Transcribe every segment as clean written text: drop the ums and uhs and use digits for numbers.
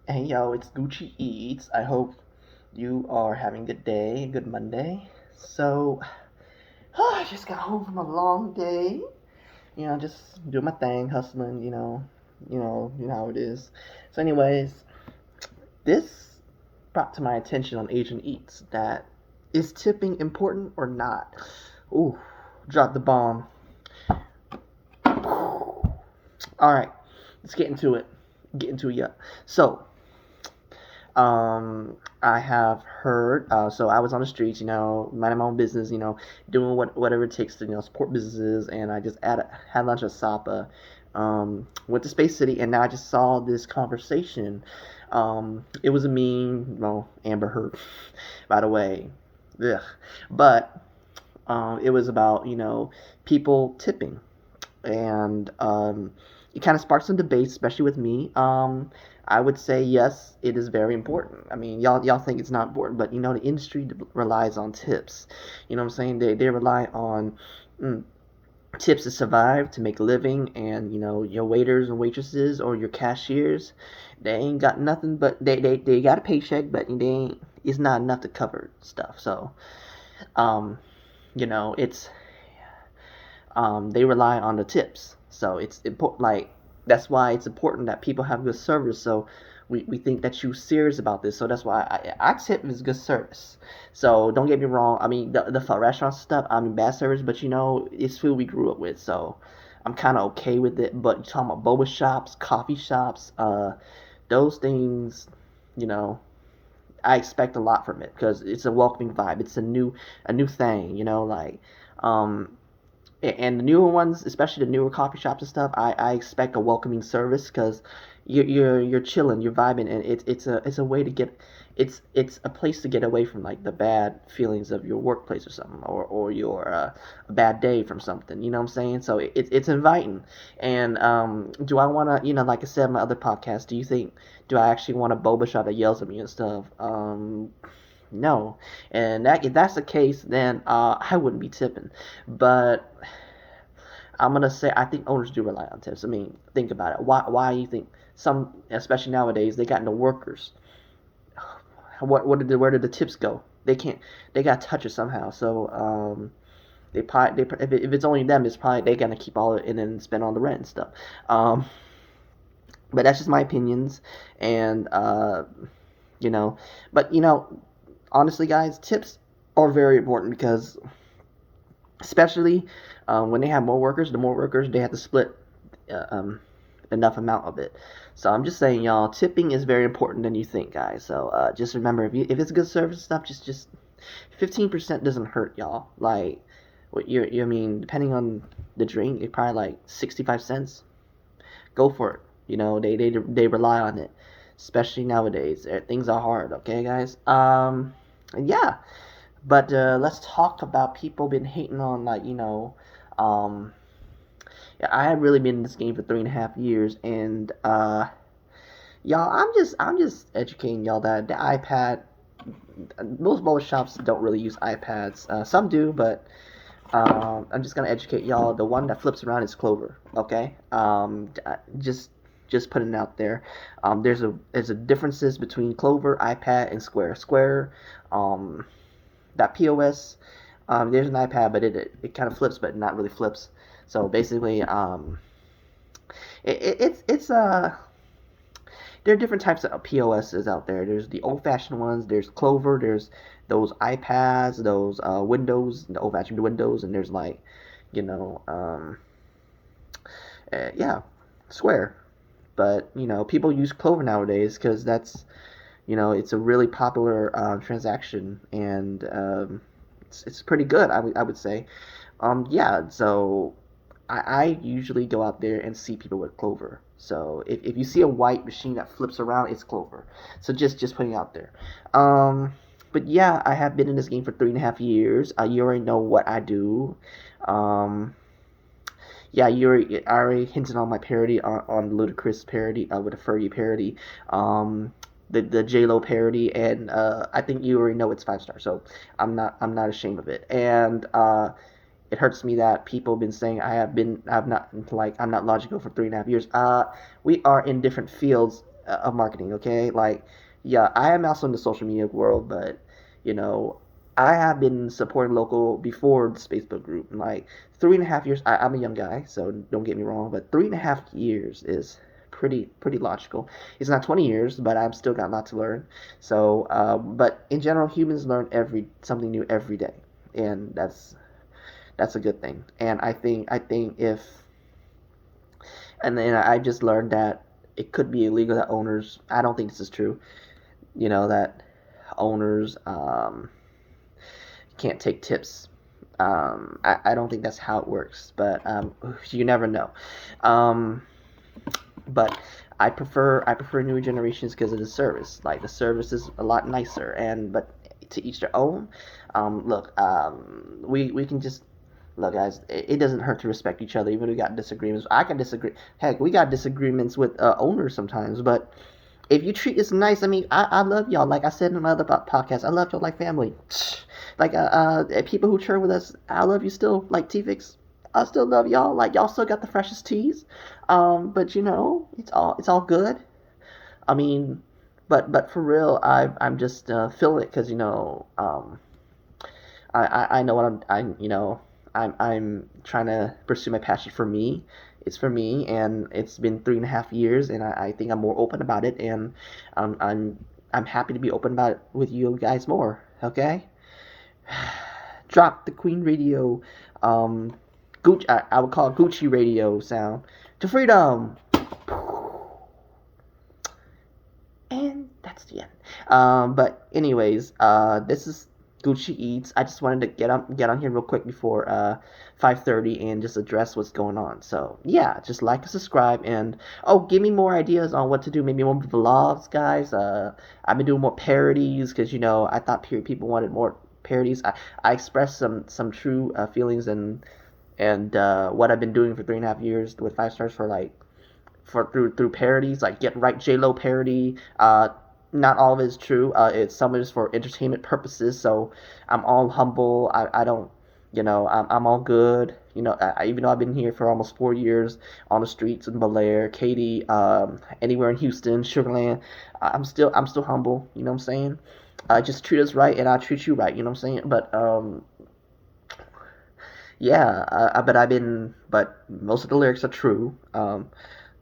Hey yo, it's Gucci Eats. I hope you are having a good day, a good Monday. So, I just got home from a long day. Just doing my thing, hustling. You know how it is. So, anyways, this brought to my attention on Asian Eats that is tipping important or not? Ooh, drop the bomb. All right, let's get into it. Get into it, yeah. So, I have heard. So I was on the streets, minding my own business, doing whatever it takes to support businesses, and I just had lunch at Sapa. Went to Space City, and now I just saw this conversation. It was a meme. Well, Amber Heard, by the way. Ugh. But it was about people tipping, and it kind of sparked some debate, especially with me. I would say yes, it is very important. I mean, y'all think it's not important, but the industry relies on tips. You know what I'm saying? They rely on mm, tips to survive, to make a living, and your waiters and waitresses or your cashiers, they ain't got nothing, but they got a paycheck, but they ain't. It's not enough to cover stuff. So, um, it's they rely on the tips. So it's important. Like that's why it's important that people have good service. So we think that you're serious about this. So that's why I tip is good service. So don't get me wrong. I mean the restaurant stuff. I mean bad service, but it's food we grew up with. So I'm kind of okay with it. But you're talking about boba shops, coffee shops, those things, you know. I expect a lot from it because it's a welcoming vibe. It's a new thing, um, and the newer ones, especially the newer coffee shops and stuff, I expect a welcoming service because you're chilling, you're vibing, and it's a way to get it's a place to get away from like the bad feelings of your workplace or something or your a bad day from something. You know what I'm saying? So it's inviting. And do I want to like I said in my other podcast? Do I actually want a boba shop that yells at me and stuff? No, and that if that's the case, then I wouldn't be tipping. But I'm gonna say I think owners do rely on tips. I mean, think about it. Why you think some, especially nowadays, they got no workers? Where did the tips go? They can't. They got to touch it somehow. So if it's only them, it's probably they gonna keep all it and then spend on the rent and stuff. Um, but that's just my opinions, and you know, but honestly, guys, tips are very important because especially when they have more workers, the more workers they have to split uh, um, enough amount of it. So I'm just saying, y'all, tipping is very important than you think, guys. So just remember, if it's good service stuff, just 15% doesn't hurt, y'all. Like what I mean, depending on the drink, it probably like 65 cents. Go for it. They rely on it, especially nowadays. Things are hard. Okay, guys. Yeah. But let's talk about people been hating on like um, yeah, I have really been in this game for 3.5 years, and y'all, I'm just educating y'all that the iPad, most mobile shops don't really use iPads. Some do, but I'm just gonna educate y'all. The one that flips around is Clover. Okay, just putting it out there. There's a differences between Clover, iPad, and Square. Square, that POS. There's an iPad, but it kind of flips, but not really flips. So basically, it's there are different types of POSs out there. There's the old-fashioned ones. There's Clover. There's those iPads, those Windows, the old-fashioned Windows, and there's like, you know, yeah, Square. But people use Clover nowadays because it's a really popular transaction, and it's pretty good. I would say. Yeah. So I usually go out there and see people with Clover. So if you see a white machine that flips around, it's Clover. So just putting it out there. But yeah, I have been in this game for 3.5 years. You already know what I do. Um, yeah, I already hinted on my parody on Ludacris parody with a Fergie parody. The J Lo parody, and I think you already know it's 5 stars. So I'm not ashamed of it. And it hurts me that people have been saying I'm not logical for 3.5 years. We are in different fields. of marketing. Okay, like yeah, I am also in the social media world, but you know, I have been supporting local before this Facebook group. Like 3.5 years. I'm a young guy, so don't get me wrong, but 3.5 years is pretty logical. It's not 20 years, but I've still got a lot to learn. So, but in general, humans learn every something new every day, and that's a good thing. And I think if and then I just learned that it could be illegal that owners. I don't think this is true. That owners can't take tips. I don't think that's how it works, but you never know. Um, but I prefer newer generations because of the service. Like the service is a lot nicer, and but to each their own. Look, we can just look, guys. It doesn't hurt to respect each other, even if we got disagreements. I can disagree. Heck, we got disagreements with owners sometimes, but if you treat us nice, I mean, I love y'all. Like I said in another podcast, I love y'all like family. Like people who churn with us, I love you still. Like T-Fix, I still love y'all. Like y'all still got the freshest teas. But it's all good. I mean, but for real, I'm just feeling it because I know what I'm trying to pursue my passion for me. It's for me, and it's been 3.5 years, and I think I'm more open about it, and um, I'm I'm happy to be open about it with you guys more. Okay, drop the Queen Radio, um, Gucci. I would call it Gucci Radio sound to freedom, and that's the end. But anyways, this is Gucci Eats. I just wanted to get on here real quick before 5:30 and just address what's going on. So yeah, just like and subscribe, and oh, give me more ideas on what to do. Maybe more vlogs, guys. I've been doing more parodies because I thought people wanted more parodies. I expressed some true feelings and what I've been doing for 3.5 years with 5 stars for like for through parodies like Get Right J Lo parody. Not all of it is true. It's some of it is for entertainment purposes. So I'm all humble. I don't, I'm all good. Even though I've been here for almost 4 years on the streets in Bel Air, Katy, anywhere in Houston, Sugarland, I'm still humble. You know what I'm saying? Just treat us right, and I'll treat you right. You know what I'm saying? But yeah. But most of the lyrics are true.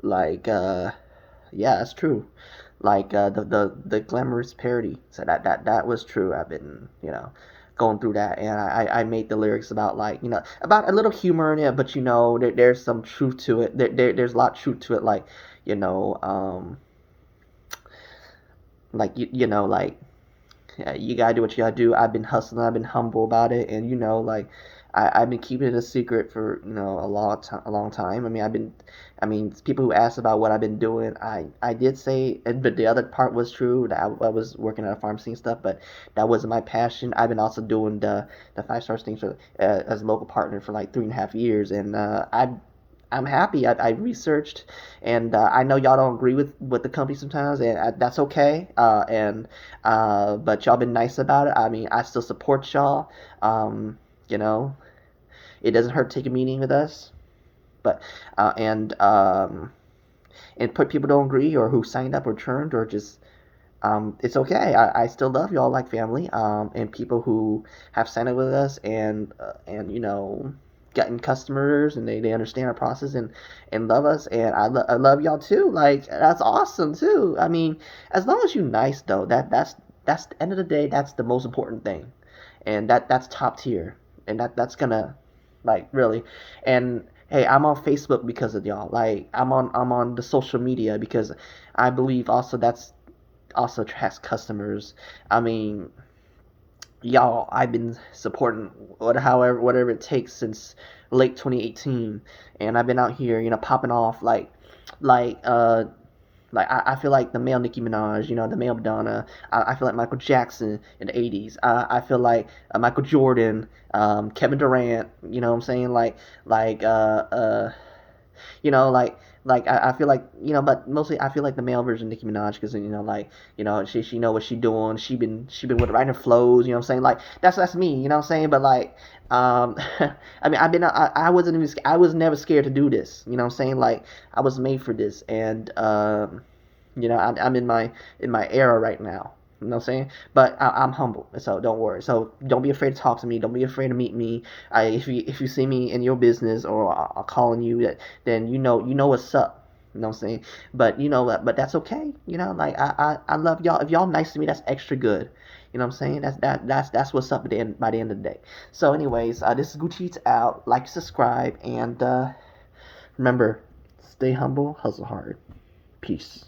Like yeah, that's true. Like the glamorous parody, so that was true. I've been going through that, and I made the lyrics about like about a little humor in it, but there's some truth to it. There's a lot of truth to it, like you know like like yeah, you gotta do what you gotta do. I've been hustling. I've been humble about it, and like I've been keeping it a secret for a long time. I mean, people who ask about what I've been doing, I did say, but the other part was true that I was working at a pharmacy and stuff, but that wasn't my passion. I've been also doing the 5 stars thing for as a local partner for like 3.5 years, and I'm happy. I researched, and I know y'all don't agree with the company sometimes, and that's okay. But y'all been nice about it. I mean, I still support y'all. You know, it doesn't hurt to take a meeting with us. But and put people don't agree or who signed up or turned or just it's okay. I still love y'all like family. And people who have signed up with us and gotten customers and they understand our process and love us and I love y'all too. Like that's awesome too. I mean, as long as you nice though, that's the end of the day. That's the most important thing, and that's top tier, and that's gonna like really and. Hey, I'm on Facebook because of y'all. Like I'm on the social media because I believe also that's also attracts customers. I mean, y'all, I've been supporting whatever it takes since late 2018, and I've been out here, popping off like I feel like the male Nicki Minaj, the male Madonna. I feel like Michael Jackson in the '80s. I feel like Michael Jordan, Kevin Durant. You know what I'm saying? Like I feel like but mostly I feel like the male version of Nicki Minaj because she know what she doing. She been with writing flows. You know what I'm saying? Like that's me. You know what I'm saying? But like I mean I wasn't I was never scared to do this. You know what I'm saying? Like I was made for this and I'm in my era right now. You know what I'm saying? But I'm humble, so don't worry. So don't be afraid to talk to me. Don't be afraid to meet me. If you see me in your business or calling you, then you know what's up. You know what I'm saying? But but that's okay. Like I love y'all. If y'all nice to me, that's extra good. You know what I'm saying? That's what's up by the end of the day. So, anyways, this is Gucci Eats out. Like, subscribe, and remember, stay humble, hustle hard. Peace.